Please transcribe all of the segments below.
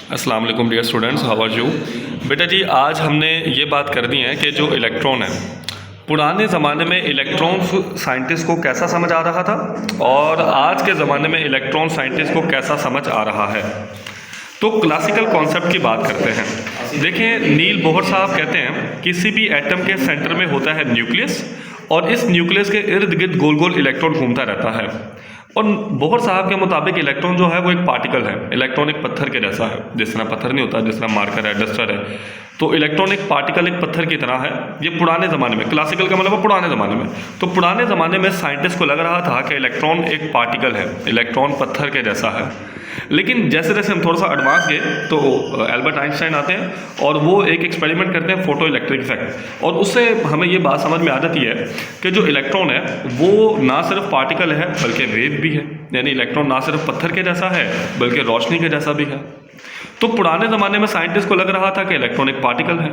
अस्सलाम वालेकुम dear students, how are you. बेटा जी, आज हमने ये बात कर दी है कि जो इलेक्ट्रॉन है, पुराने ज़माने में इलेक्ट्रॉन साइंटिस्ट को कैसा समझ आ रहा था और आज के ज़माने में इलेक्ट्रॉन साइंटिस्ट को कैसा समझ आ रहा है। तो क्लासिकल कॉन्सेप्ट की बात करते हैं। देखिए, नील बोहर साहब कहते हैं किसी भी एटम के सेंटर में होता है न्यूक्लियस और इस न्यूक्लियस के इर्द गिर्द गोल गोल इलेक्ट्रॉन घूमता रहता है। और बोहर साहब के मुताबिक इलेक्ट्रॉन जो है वो एक पार्टिकल है। इलेक्ट्रॉन एक पत्थर के जैसा है, जिस तरह पत्थर नहीं होता, जिस तरह मार्कर है, डस्टर है, तो इलेक्ट्रॉन एक पार्टिकल, एक पत्थर की तरह है। ये पुराने ज़माने में, क्लासिकल का मतलब है पुराने ज़माने में। तो पुराने ज़माने में साइंटिस्ट को लग रहा था कि इलेक्ट्रॉन एक पार्टिकल है, इलेक्ट्रॉन पत्थर के जैसा है। लेकिन जैसे जैसे हम थोड़ा सा एडवांस गए तो एल्बर्ट आइंस्टाइन आते हैं और वो एक एक्सपेरिमेंट करते हैं, फोटो इलेक्ट्रिक इफेक्ट, और उससे हमें ये बात समझ में आ जाती है कि जो इलेक्ट्रॉन है वो ना सिर्फ पार्टिकल है बल्कि वेव भी है। यानी इलेक्ट्रॉन ना सिर्फ पत्थर के जैसा है बल्कि रोशनी के जैसा भी है। तो पुराने ज़माने में साइंटिस्ट को लग रहा था कि इलेक्ट्रॉन एक पार्टिकल है।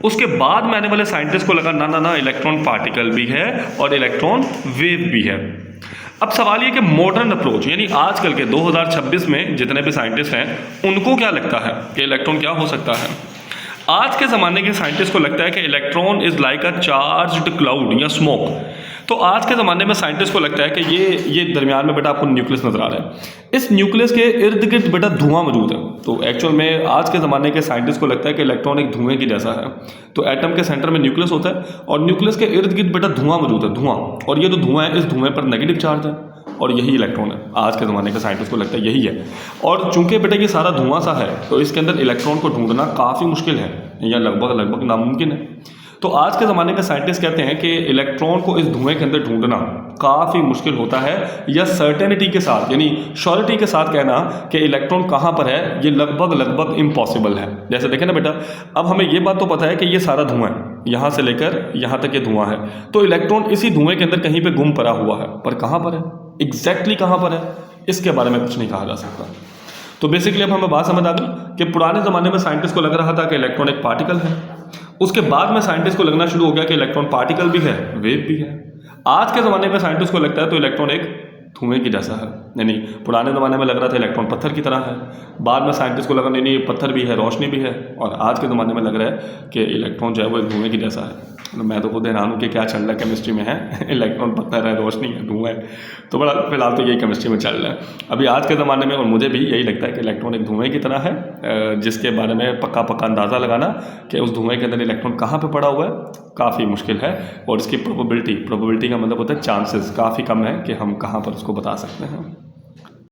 उसके बाद में आने वाले साइंटिस्ट को लगा ना, इलेक्ट्रॉन पार्टिकल भी है और इलेक्ट्रॉन वेव भी है। अब सवाल ये कि मॉडर्न अप्रोच, यानी आजकल के 2026 में जितने भी साइंटिस्ट हैं उनको क्या लगता है कि इलेक्ट्रॉन क्या हो सकता है। आज के ज़माने के साइंटिस्ट को लगता है कि electron is like a charged cloud या स्मोक। तो आज के ज़माने में साइंटिस्ट को लगता है कि ये दरमियान में बेटा आपको न्यूक्लियस नज़र आ रहा है, इस न्यूक्लियस के इर्द गिर्द बेटा धुआं मौजूद है। तो एक्चुअल में आज के ज़माने के साइंटिस्ट को लगता है कि इलेक्ट्रॉन एक धुएं की जैसा है। तो एटम के सेंटर में न्यूक्लियस होता है और न्यूक्लियस के इर्द गिर्द बेटा धुआं मौजूद है, धुआं। और ये जो धुआं है, इस धुएं पर नेगेटिव चार्ज है और यही इलेक्ट्रॉन है। आज के ज़माने के साइंटिस्ट को लगता है यही है। और चूंकि बेटा ये सारा धुआं सा है तो इसके अंदर इलेक्ट्रॉन को ढूंढना काफ़ी मुश्किल है या लगभग नामुमकिन है। तो आज के ज़माने के साइंटिस्ट कहते हैं कि इलेक्ट्रॉन को इस धुएं के अंदर ढूंढना काफ़ी मुश्किल होता है, या सर्टेनिटी के साथ यानी श्योरिटी के साथ कहना कि इलेक्ट्रॉन कहाँ पर है, ये लगभग इम्पॉसिबल है। जैसे देखें ना बेटा, अब हमें ये बात तो पता है कि ये सारा धुआं है, यहाँ से लेकर यहाँ तक ये धुआं है, तो इलेक्ट्रॉन इसी धुएं के अंदर कहीं पर गुम पड़ा हुआ है, पर कहाँ पर है, एग्जैक्टली कहाँ पर है, इसके बारे में कुछ नहीं कहा जा सकता। तो बेसिकली अब हमें बात समझ आ गई कि पुराने ज़माने में साइंटिस्ट को लग रहा था कि इलेक्ट्रॉन एक पार्टिकल है। उसके बाद में साइंटिस्ट को लगना शुरू हो गया कि इलेक्ट्रॉन पार्टिकल भी है, वेव भी है। आज के ज़माने में साइंटिस्ट को लगता है तो इलेक्ट्रॉन एक धुएं की जैसा है। यानी पुराने ज़माने में लग रहा था इलेक्ट्रॉन पत्थर की तरह है, बाद में साइंटिस्ट को लगा नहीं ये पत्थर भी है, रोशनी भी है, और आज के ज़माने में लग रहा है कि इलेक्ट्रॉन जो है वो एक धुएं की जैसा है। तो मैं तो खुद हैरान हूँ कि क्या चल रहा है केमिस्ट्री में है इलेक्ट्रॉन पत्थर है, रोशनी है, धुआं है। तो बड़ा फिलहाल तो यही केमिस्ट्री में चल रहा है अभी आज के ज़माने में, और मुझे भी यही लगता है कि इलेक्ट्रॉन एक धुएं की तरह है, जिसके बारे में पक्का अंदाज़ा लगाना कि उस धुएं के अंदर इलेक्ट्रॉन कहाँ पर पड़ा हुआ है काफ़ी मुश्किल है। और इसकी प्रोबेबिलिटी का मतलब होता है चांसेस, काफ़ी कम है कि हम कहाँ पर उसको बता सकते हैं।